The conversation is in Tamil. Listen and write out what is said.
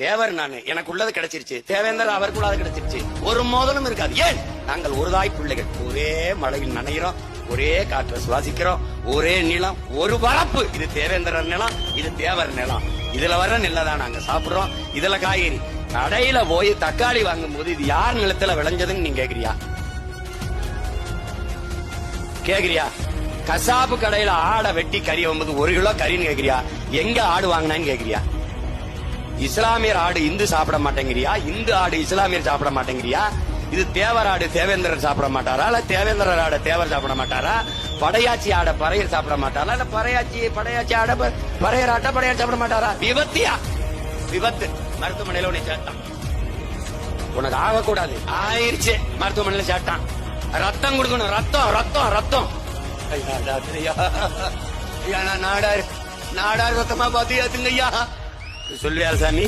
தேவர் நானு, எனக்கு உள்ளது கிடைச்சிருச்சு, தேவேந்தர் அவருக்குள்ள கிடைச்சிருச்சு, ஒரு மோதலும் இருக்காது. ஏன்? நாங்கள் ஒரு தாய் பிள்ளைகள், ஒரே மழையில் நனைகிறோம், ஒரே காற்றை சுவாசிக்கிறோம், ஒரே நிலம், ஒரு வரப்பு. இது தேவேந்திரர் நிலம், இது தேவர் நிலம். இதுல வர நெல்லதான் நாங்க சாப்பிடுறோம். இதுல காய்கறி. கடையில போய் தக்காளி வாங்கும் போது இது யார் நிலத்துல விளைஞ்சதுன்னு நீங்க கேக்குறியா? கசாப்பு கடையில ஆடை வெட்டி கறி 1 கிலோ கறின்னு கேக்குறியா? எங்க ஆடு வாங்கினான்னு கேக்குறியா? இஸ்லாமியர் ஆடு இந்து சாப்பிட மாட்டேங்கிறியா? இந்து ஆடு இஸ்லாமியர் சாப்பிட மாட்டேங்கிறியா? இது தேவர் ஆடு தேவேந்திரர் சாப்பிட மாட்டாரா? இல்ல தேவேந்திரர் ஆட தேவர் சாப்பிட மாட்டாரா? படையாச்சி ஆட பறையர் சாப்பிட மாட்டாரா? இல்ல படையாச்சி ஆட பறையர் ஆட்ட படையார் சாப்பிட மாட்டாரா? விபத்து மருத்துவமனையில உன்னை சேர்த்தான். உனக்கு ஆகக்கூடாது, ஆயிருச்சு, மருத்துவமனையில சேர்த்தான். ரத்தம் கொடுக்கணும், ரத்தம் ரத்தம் ரத்தம். நாடார் ரத்தமா பாத்து ஏத்துங்க ஐயா. சொல்லியார் சாமி.